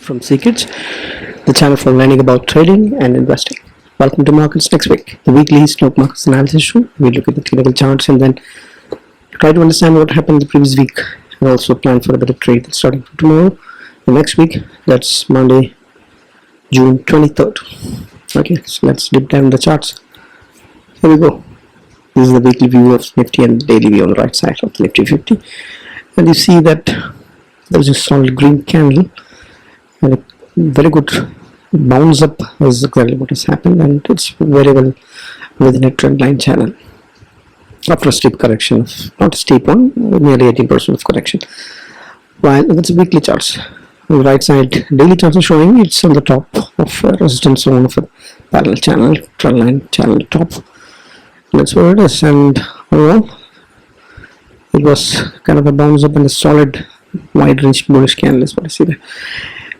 from Secrets, the channel for learning about trading and investing. Welcome to Markets Next Week, the weekly stock markets analysis show. We look at the technical charts and then try to understand what happened the previous week and also plan for a better trade starting from tomorrow. The next week, that's Monday, June 23rd. Okay, so let's dip down the charts. Here we go. This is the weekly view of Nifty and the daily view on the right side of the Nifty 50. And you see that there's a solid green candle and a very good bounce up is exactly what has happened, and it's very well within a trend line channel after a steep correction of, not a steep one, nearly 18% of correction. While that's weekly charts. On the right side, daily charts are showing it's on the top of a resistance zone of a parallel channel, trend line channel top. That's where it is, and overall it was kind of a bounce up and a solid wide range bullish candle is what I see there.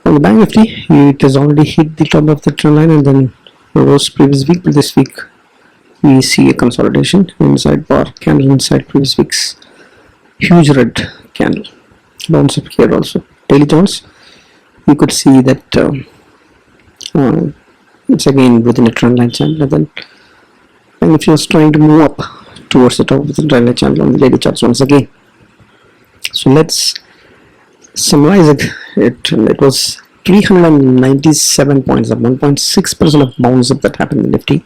On the Banknifty, it has already hit the top of the trend line and then rose previous week, but this week we see a consolidation inside bar candle inside previous week's huge red candle. Bounce up here also. Daily charts, you could see that it's again within a trend line channel, and if you're trying to move up towards the top of the trend line channel on the daily charts once again. So let's summarize it. It was 397 points up, 1.6% of bounce up that happened in Nifty,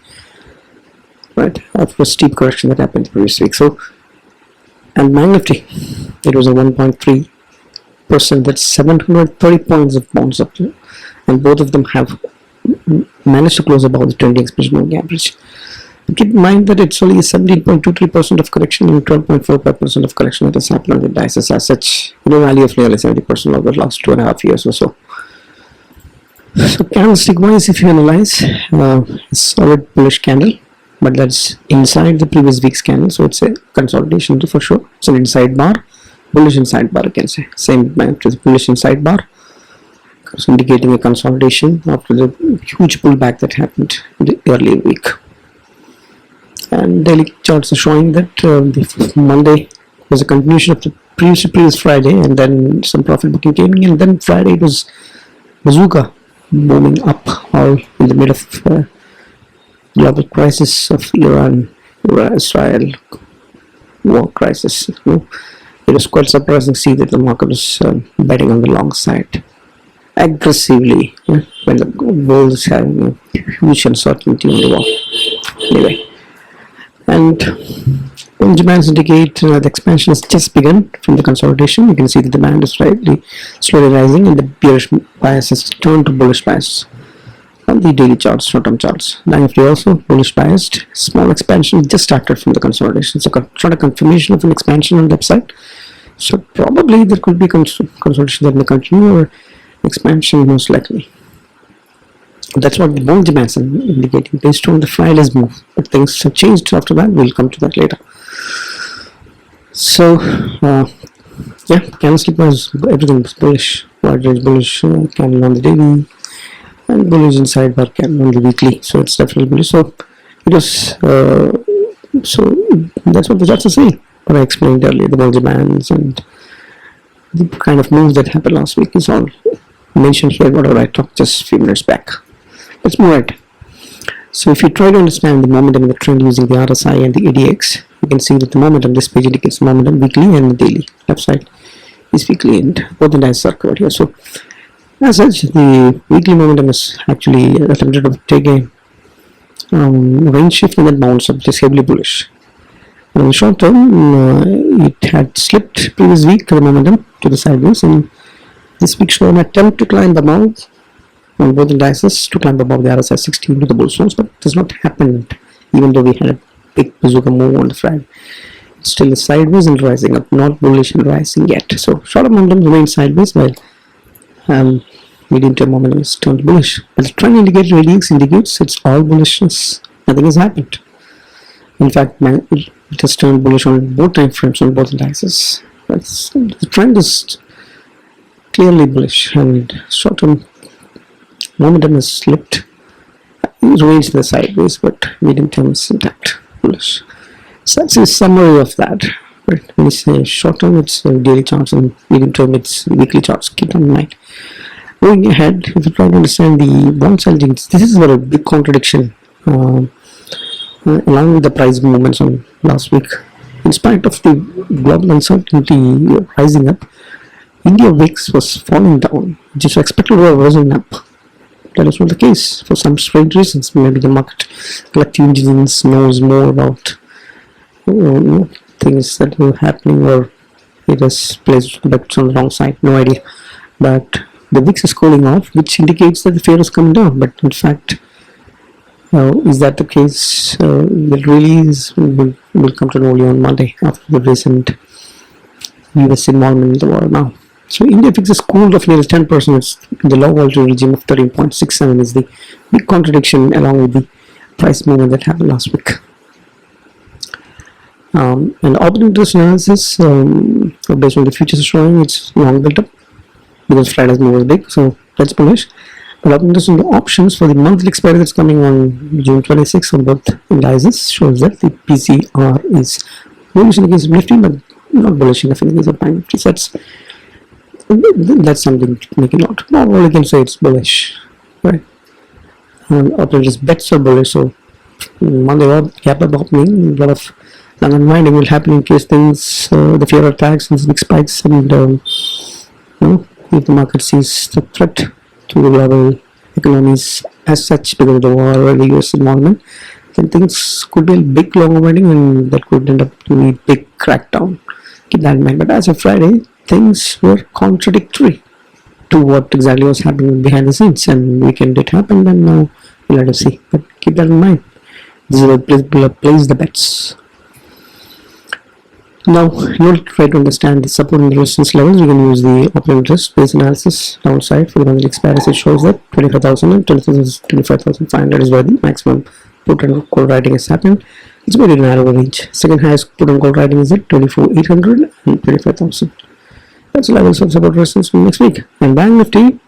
right, after a steep correction that happened the previous week. So, and Banknifty, it was a 1.3%, that's 730 points of bounce up, and both of them have managed to close above the 20 exponential moving average. Keep in mind that it's only 17.23% of correction and 12.45% of correction that has happened on the indices as such, value of nearly 70% over the last 2.5 years or so. So candlestick wise, if you analyze, a solid bullish candle, but that's inside the previous week's candle, so it's a consolidation for sure. It's an inside bar, bullish inside bar, I can say. Same to the bullish inside bar, so indicating a consolidation after the huge pullback that happened in the earlier week. And daily charts are showing that the Monday was a continuation of the previous Friday, and then some profit booking came in, and then Friday it was bazooka booming up, all in the middle of global crisis of Iran-Israel war crisis. It was quite surprising to see that the market was betting on the long side aggressively when the world is having a huge uncertainty on the war. Anyway. And when demands indicate the expansion has just begun from the consolidation, you can see the demand is slowly rising and the bearish bias has turned to bullish bias on the daily charts, short-term charts. Banknifty also bullish biased. Small expansion just started from the consolidation. So not a confirmation of an expansion on the upside. So probably there could be consolidation that may continue or expansion most likely. That's what the bond demands are indicating based on the Friday's move. But things have changed after that. We'll come to that later. So, yeah, candlestick wise, everything was bullish. Wide range bullish candle on the daily, and bullish inside bar candle on the weekly. So it's definitely bullish. So it was. So that's what the charts are saying. What I explained earlier, the bond demands and the kind of move that happened last week is all mentioned here. Whatever I talked just a few minutes back. Let's move right. So if you try to understand the momentum and the trend using the RSI and the ADX, you can see that the momentum, this page indicates momentum weekly and the daily. Left side is weekly and both the indices are covered here. So as such, the weekly momentum is actually attempted to take a range shift and then bounce up, which is heavily bullish. And in the short term, it had slipped previous week the momentum to the sideways, and this week showed an attempt to climb above on both indices to climb above the RSI 60 into the bull zones, but it has not happened even though we had a big bazooka move on the Friday. It's still sideways and rising up, not bullish and rising yet. So short momentum remains sideways while medium term momentum is turned bullish. But the trend indicator ADX indicates it's all bullishness. Nothing has happened. In fact, it has turned bullish on both time frames on both indices. The trend is clearly bullish, and short term momentum has slipped, remains to the sideways, but medium term is intact, bullish. So that's a summary of that. Right? When you say short term, it's daily charts, and medium term, it's weekly charts. Keep that in mind. Going ahead, if you try to understand the bond selling, this is a big contradiction along with the price movements on last week. In spite of the global uncertainty rising up, India VIX was falling down, which is expected to rising up. That is not the case for some strange reasons. Maybe the market collective intelligence knows more about things that are happening, or it has placed bets on the wrong side. No idea. But the VIX is cooling off, which indicates that the fear is coming down. But in fact, is that the case? It really is. We'll come to know only on Monday after the recent US involvement in the war now. So India VIX is cooled off nearly 10%. It's the low volatility regime of 13.67 is the big contradiction along with the price movement that happened last week. And open interest analysis based on the futures showing it's long built up because Friday's move was big, so that's bullish. But open interest on the options for the monthly expiry that's coming on June 26th on both indices shows that the PCR is bullish in the case of Nifty, but not bullish enough in the case of Banknifty. So that's something to make a note. Overall, you can say it's bullish, right? Operators bets are bullish, so Monday gap up opening, a lot of long unwinding will happen in case things the fear of attacks and big spikes, and if the market sees the threat to the global economies as such because of the war or the US involvement, then things could be a big long unwinding and that could end up to be a big crackdown. Keep that in mind. But as of Friday, things were contradictory to what exactly was happening behind the scenes, and weekend did happen, and now we'll let us see. But keep that in mind. This is where people place the bets. Now, you'll try to understand the support and resistance levels. You can use the open interest based analysis downside for the monthly expiry. It shows that 25,000 and 25,500 is where the maximum put and call writing has happened. It's very narrow range. Second highest put and call writing is at 24,800 and 25,000. That's levels of support resistance for next week. And Banknifty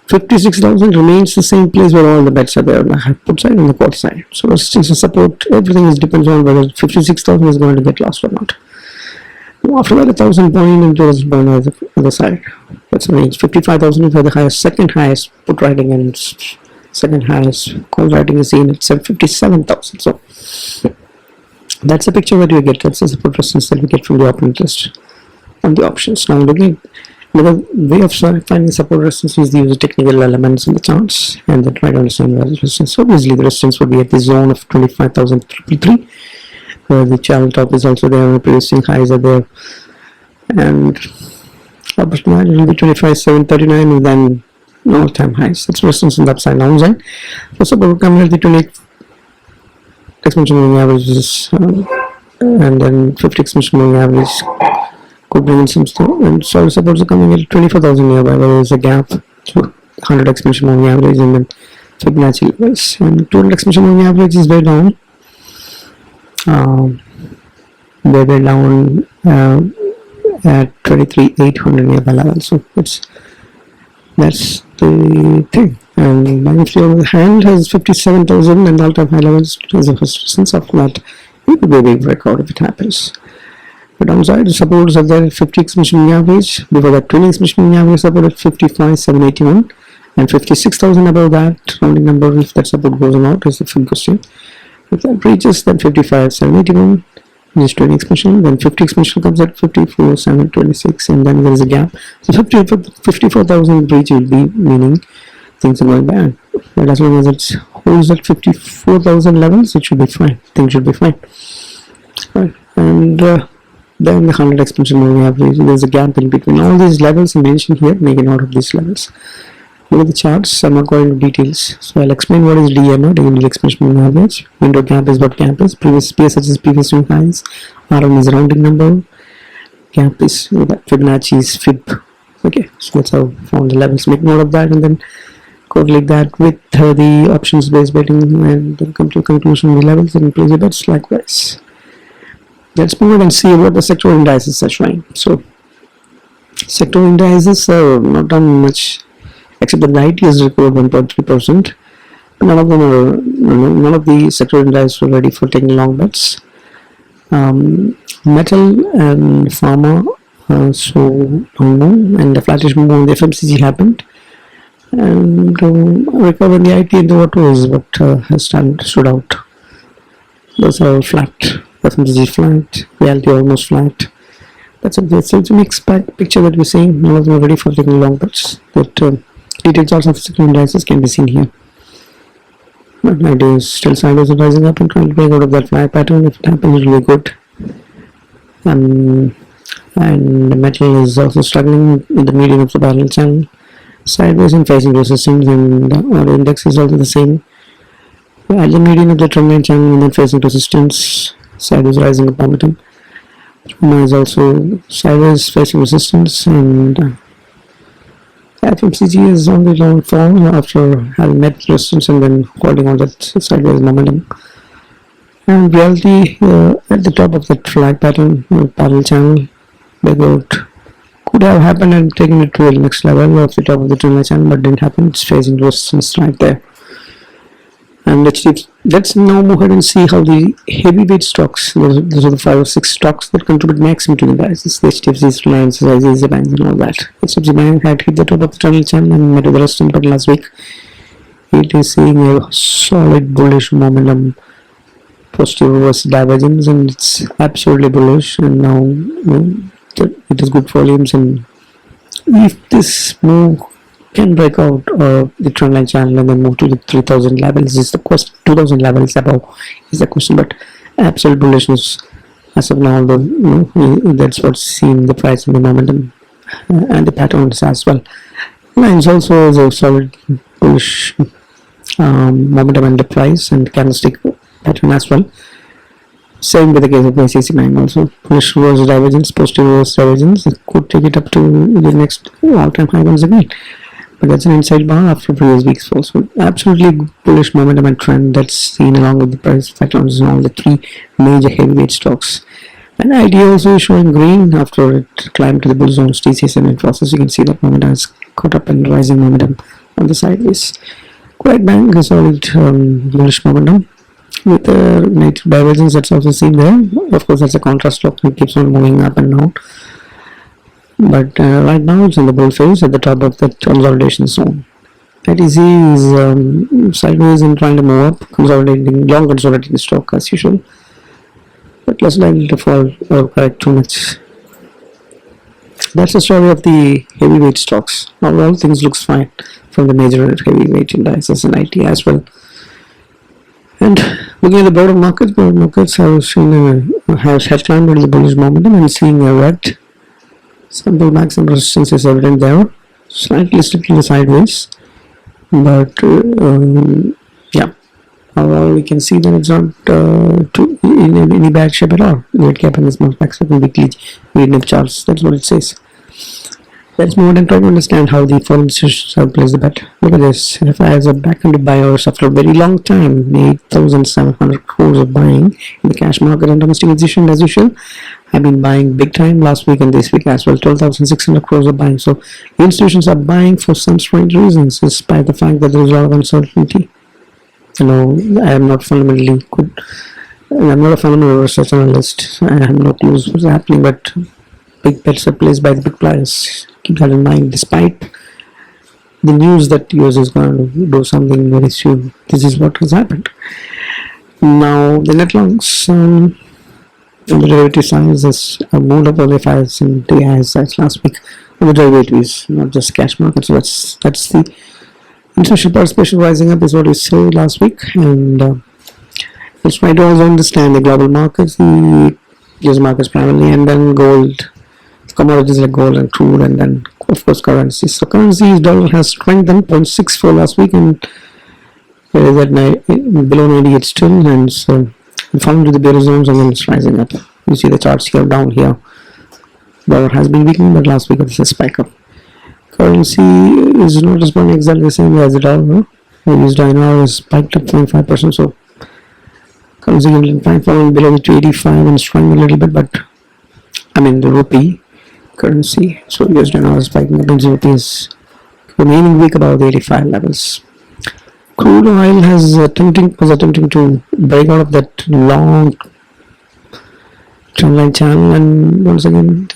56,000 remains the same place where all the bets are there on the put side and the call side. So resistance and support, everything depends on whether 56,000 is going to get lost or not. After that, 1,000 point and 2,000 point on the other side. That's the range. 55,000 is where the highest, second highest put writing and second highest call writing is seen at 57,000. So that's the picture that we get. That's the support resistance that we get from the open interest on the options. Now looking another way of finding support resistance is to use the technical elements in the charts and then try to understand the resistance. So obviously the resistance would be at the zone of 25,333, where the channel top is also there and the previous highs are there, and upper margin will be 25,739 and then all-time highs. That's resistance on the upside downside. For support coming at the 28 exponential moving averages and then 50 exponential moving average could bring in some stuff, and so supports are coming at 24,000 nearby where there is a gap to 100 exponential moving average and then Fibonacci levels, and 200 exponential moving average is way down. They're down at 23,800 nearby level, so that's the thing. And Banknifty on the other hand has 57,000 and all-time high levels as a first resistance. After that, it could be a big breakout if it happens. The downside supports at the 50 exponential moving average. Before that, 20 exponential moving average support at 55,781 and 56,000 above that rounding number. If that support goes on out, is the big question. If that breaches, then 55,781 is 20 exponential, then 50 exponential comes at 54,726, and then there is a gap. So 54,000 breach will be meaning things are going bad. But as long as it holds at 54,000 levels, it should be fine. Things should be fine. Right. And then the 100 exponential moving average, there's a gap in between all these levels mentioned here. Make a note of these levels. Look at the charts. I'm not going into details, so I'll explain what is DMA, daily exponential moving average. Window gap is what gap is. Previous such as previous swing highs. RM is rounding number. Gap is Fibonacci is fib. Okay, so that's how I found the levels. Make note of that and then correlate that with the options based betting and then come to a conclusion on the levels and place your bets likewise. Let's move on and see what the sectoral indices are showing. So sectoral indices are not done much, except the Nifty has recovered 1.3%. None of them are, none of the sectoral indices were ready for taking long bets. Metal and pharma, so unknown, and the flattish move on the FMCG happened. and recover the IT and the auto is what has stood out. Those are all flat. FMCG flat, reality almost flat. That's it's a mixed picture that we're seeing. None of them are ready for taking long bets. That detailed charts of physical indices can be seen here. But my day is still sideways and rising up and trying to break out of that flat pattern. If it happens, it will be good. And the metal is also struggling in the median of the parallel channel, sideways and facing resistance, and our index is also the same. At the median of the trendline channel and then facing resistance, sideways rising up momentum. Roma is also sideways facing resistance, and FMCG is on the long fall after having met resistance and then holding on that sideways momentum. And reality at the top of that flag pattern, parallel channel, breakout could have happened and taken it to the next level of the top of the trendline channel, but didn't happen. It's facing resistance right there. And let's now move ahead and see how the heavyweight stocks, those are the 5 or 6 stocks that contribute maximum to the prices, the HDFC's, Reliance, ICICI Banks and all that. HDFC Bank had hit the top of the tunnel channel and met with the resistance but last week. It is seeing a solid bullish momentum, positive reverse divergence, and it's absolutely bullish, and now it is good volumes, and if this move can break out the trendline channel and then move to the 3000 levels is the question. 2000 levels above is the question, but absolute bullishness as of now, that's what's seen the price and the momentum and the patterns as well. Lines also is a solid bullish momentum and the price and candlestick pattern as well. Same with the case of ICICI Bank also. Bullish reverse divergence, positive reverse divergence. It could take it up to the next all-time high once again. But that's an inside bar after previous week's fall. So absolutely bullish momentum and trend that's seen along with the price patterns in all the 3 major heavyweight stocks. And ID also is showing green after it climbed to the bull zones, TCS and process. You can see that momentum has caught up in rising momentum on the sideways. Kodak Bank is solid bullish momentum with the native divergence that's also seen there. Of course, that's a contrast stock and keeps on moving up and down. But right now it's in the bull phase at the top of that consolidation zone. ITC is sideways and trying to move up, long consolidating stock as usual, but less likely to fall or correct too much. That's the story of the heavyweight stocks. Overall, things looks fine from the major heavyweight indices and IT as well. And looking at the broader markets have seen has climbed into the bullish momentum and seeing a red. Some pullback, some resistance is evident there, slightly slipping sideways, but yeah, overall we can see that it's not in any bad shape at all. The red cap and the small backs are weekly Nifty charts. That's what it says. Let's move on and try to understand how the foreign institutions have placed the bet. Look at this. NFI has a back-ended buyers after a very long time, 8,700 crores of buying in the cash market, and domestic institutions as usual have been buying big time last week and this week as well. 12,600 crores of buying. So the institutions are buying for some strange reasons, despite the fact that there is a lot of uncertainty. I am not fundamentally good. I'm not a fundamental research analyst. I have no clues what's happening, but big bets are placed by the big players. Keep that in mind, despite the news that US is going to do something very soon. This is what has happened. Now, the net longs on the derivative side is a moved up only 5 and DI sides last week on the derivatives, not just cash market. So that's the institutional participation rising up is what we saw last week, and let's try to also understand the global markets, the US markets primarily, and then gold, commodities like gold and crude, and then of course currencies. So currencies, dollar has strengthened 0.64 last week, and it is at below 98 still, and so falling to the bearish zones and then it's rising up. You see the charts here down here. Dollar has been weakening, but last week it was a spike up. Currency is not responding exactly the same way as the dollar. The US INR is spiked up 0.5%, so currency can falling below the 285 and struggling a little bit, but the rupee currency, so US INR is spiking up, and rupee is remaining weak above the 85 levels. Crude oil was attempting to break out of that long trendline channel, and once again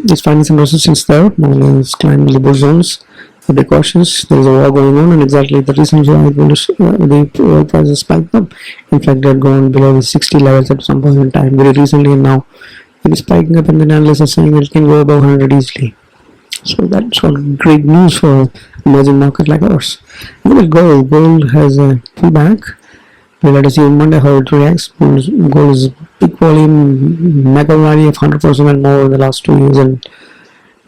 it's finding some resistance there. Now it's climbing the bull zones be cautious. There is a war going on, and exactly the reasons why the oil prices spiked up. In fact, they had gone below the 60 levels at some point in time very recently, and now it is spiking up, and the analysts are saying it can go above 100 easily. So that's all great news for emerging market like ours. Look at gold. Gold has a pullback. We'll have to see on Monday how it reacts. Gold is big volume, mega rally of 100% and more in the last 2 years, and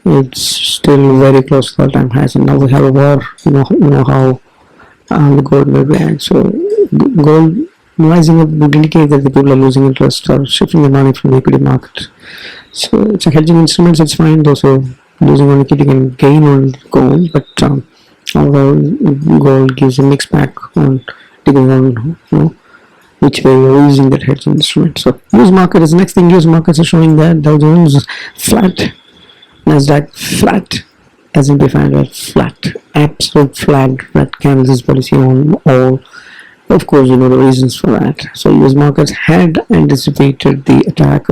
it's still very close to all-time highs. And now we have a war. You know how the gold will react. So gold rising up would indicate that the people are losing interest or shifting the money from the equity market. So it's a hedging instrument. It's fine. Those who losing on equity can gain on gold, but although gold gives a mixed bag on depending on which way you're using that hedging instrument. So US market is the next thing. US markets are showing that Dow Jones flat, Nasdaq flat, S&P 500 flat, absolute flat. That candles policy on all. Of course, you know the reasons for that. So US markets had anticipated the attack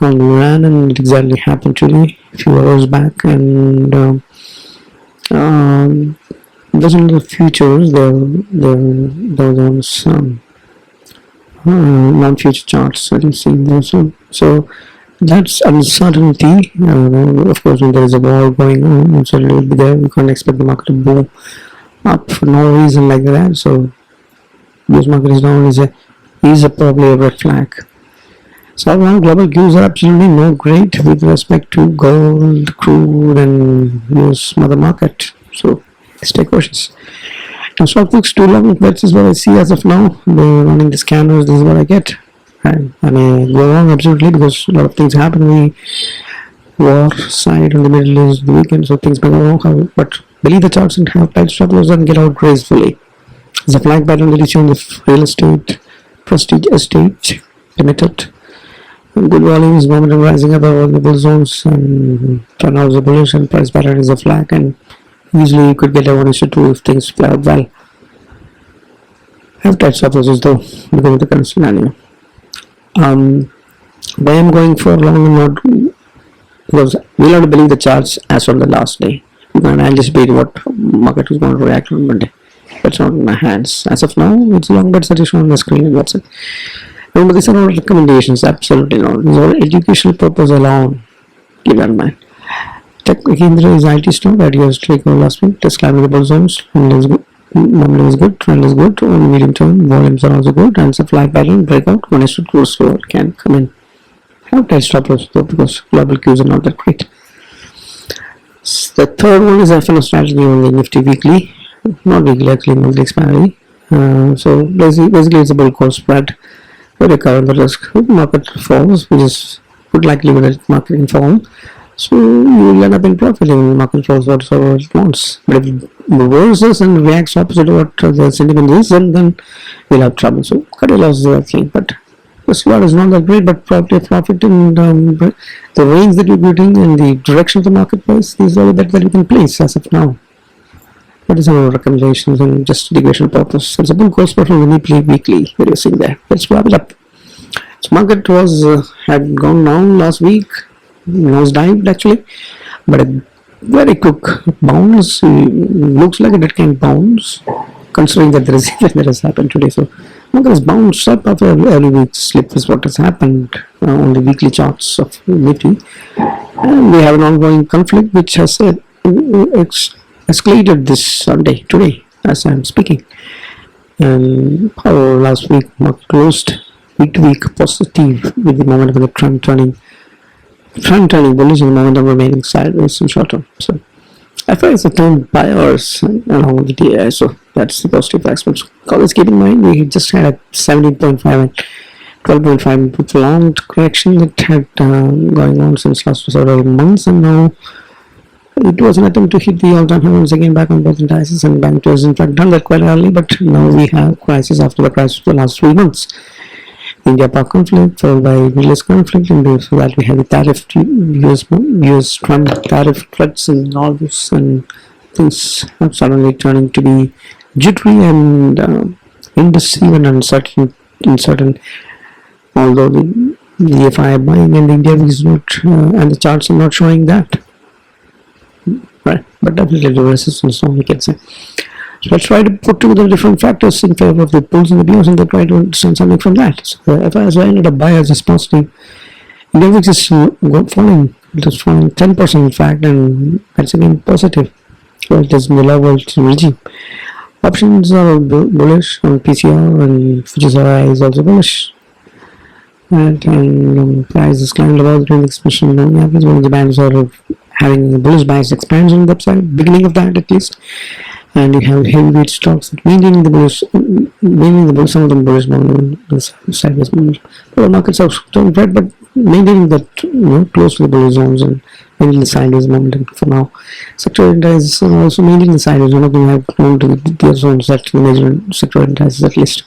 on Iran, and it exactly happened today, a few hours back. And those are the futures. Dow Jones non-future charts that you see there. So that's uncertainty. Of course, when there is a war going on, uncertainty will be there. We can't expect the market to go up for no reason like that. So US market is down is probably a red flag. So now global cues are absolutely no great with respect to gold, crude, and US mother market. So stay cautious. Now stock books too long. That is what I see as of now. They're running the scanners. This is what I get. And I may go wrong absolutely because a lot of things happen. The war side on the Middle East the weekend, so things may go wrong. But believe the charts and have tight stop loss and get out gracefully. There's a flag pattern that you see on the real estate, Prestige Estate Limited. Good volumes, momentum rising above all the bull zones, and turnout is bullish, and price pattern is a flag, and usually you could get a 1:2 if things play out well. Have tight stop losses though because of the current scenario. Why I'm going for long and not because we'll have to believe the charts as on the last day. You can anticipate what market is going to react on Monday. That's not in my hands. As of now, it's long bets that is shown on the screen, and that's it. Remember, these are not recommendations, absolutely not. These are educational purpose alone. Keep that in mind. Technicalanalysis is IT stock that you have taken last week. Just climbing the bull zones. Momentum is good, trend is good. On the medium term, volumes are also good, and supply pattern breakout. 1:2 close slower can come in. Have tight stop loss though because global cues are not that great. The third one is FNO strategy on the Nifty weekly, not weekly actually, monthly expiry. So basically it's a bull call spread. Very current the risk. If the market falls, which is good likelihood that market can fall, so you will end up in profit when the market falls whatever it wants. But if it reverses and reacts opposite to what the sentiment is, then we'll have trouble. So cut your losses, I think. But the SWOT is not that great, but probably a profit in the range that you're getting and the direction of the marketplace. These are the bets that you can place as of now. That is our recommendations and just educational purpose. It's a bull course for the weekly that you're seeing there. Let's wrap it up. So market had gone down last week, nose dived actually, but a very quick bounce. Looks like it can bounce, considering that there is event that has happened today. So market has bounced up after early week slip is what has happened on the weekly charts of Nifty, and we have an ongoing conflict which has escalated this Sunday today as I'm speaking. And power last week market closed week to week positive with the momentum of the trend turning bullish and the momentum remaining sideways in short term. So FIs are turned buyers along with the DAI, so that's the positive aspect. Always keep in mind we just had a 17.5 and 12.5 prolonged correction that had going on since last several months, and now it was an attempt to hit the all-time high once again back on both indices, and bank has in fact done that quite early, but now we have crisis after the crisis of the last 3 months. India-Pak conflict followed by Middle East conflict, and before that we have the tariff, US Trump tariff threats and all this, and things are suddenly turning to be jittery and indecisive and uncertain, although the FI buying and India is not, and the charts are not showing that. Right. but definitely the resistance zone, we can say. So let's try to put together different factors in favor of the bulls and the bears and then try to understand something from that. So if I ended up bias is positive, Index is falling, it is falling 10% in fact, and that's again positive. So it is in the low regime. Options are bullish on PCR and futures RI is also bullish. Right, and price is climbed above the trend expression moving average. One of the bands are having a bullish bias expansion on the upside, beginning of that at least. And you have heavyweight stocks maintaining the bullish, some of them bullish movement, the sideways movement. Well, markets are doing red, but maintaining that close to the bullish zones and maintaining the sideways momentum for now. Sector indices are also maintaining the sideways. One of them have gone to the zones that the major sector indices at least.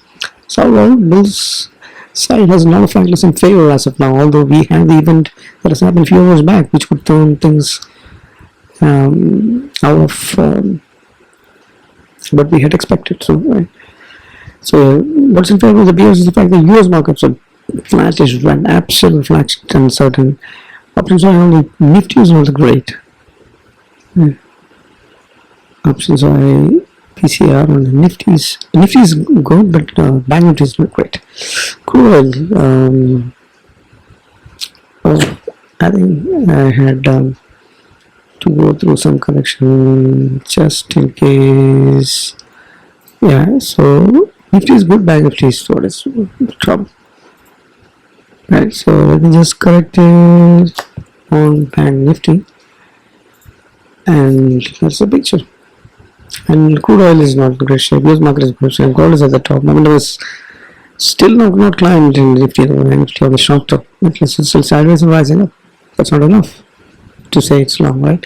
So overall, bulls side has a lot of factors in favor as of now. Although we have the event that has happened a few hours back, which could turn things out of what we had expected. So what's in favor of the bears is the fact that US markets are flattish, and absolute flat, uncertain. Options are only Nifty is not great. Options are PCR on the Nifty is good, but Banknifty is not great. Crude oil, I think I had to go through some correction just in case. Yeah, so Nifty is good, Banknifty is what is trouble. Right, so let me just correct it on Banknifty, and that's the picture. And crude oil is not in great shape. US market is in good shape. Gold is at the top. Momentum is still not climbed in Nifty on the short term. It's still sideways and rising up. That's not enough to say it's long, right?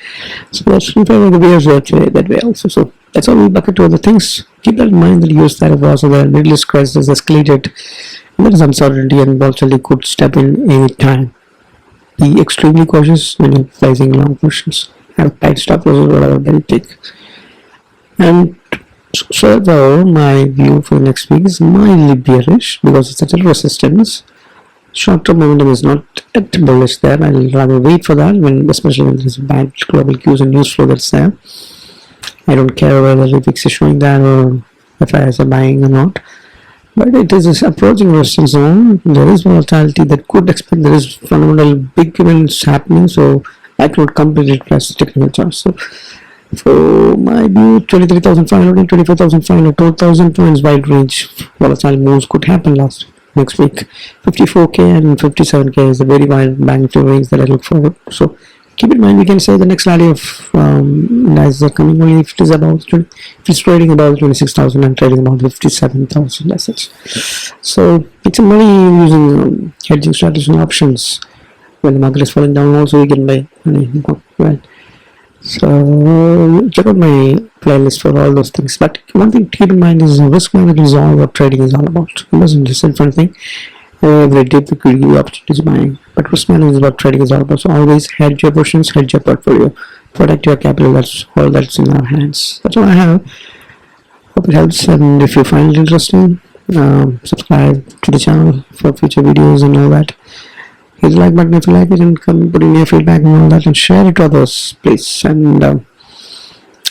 So that's in favor of the bears that way also. So that's how we bucket to other things. Keep that in mind that US tariff wars and the Middle East crisis escalated. And there is uncertainty and volatility could step in any time. Be extremely cautious when you're placing long positions. Have tight stop losses, whatever that you take. And so my view for next week is mildly bearish because it's a resistance. Short-term momentum is not at bullish there. I'll rather wait for that, especially when there's bad global cues and news flow that's there. I don't care whether the VIX is showing that or if I are buying or not. But it is approaching resistance zone. There is volatility that could expect there is fundamental big events happening. So I cannot completely trust the technical chart. So for my view, 23,500 and 24,500, 2,000 points wide range volatile moves could happen next week. 54k and 57k is a very wide magnitude range that I look forward. So keep in mind, we can say the next rally of indices are coming only if it is about if it's trading about 26,000 and trading about 57,000 as such. So it's a money using hedging strategies and options. When the market is falling down, also we can buy money, right? So check out my playlist for all those things. But one thing to keep in mind is risk management is all what trading is all about. It wasn't just different thing. Every day we could give you opportunities buying, but risk management is what trading is all about. So always hedge your positions, hedge your portfolio, protect your capital. That's all that's in our hands. That's all I have. Hope it helps, and if you find it interesting, subscribe to the channel for future videos and all that. Hit the like button if you like it, and come put in your feedback and all that, and share it to others, please. And I'm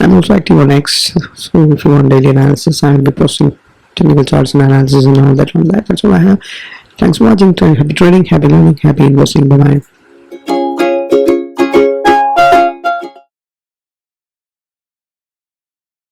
also active on X, so if you want daily analysis, I will be posting technical charts and analysis and all that on that. That's all I have. Thanks for watching. Happy trading, happy learning, happy investing. Bye bye.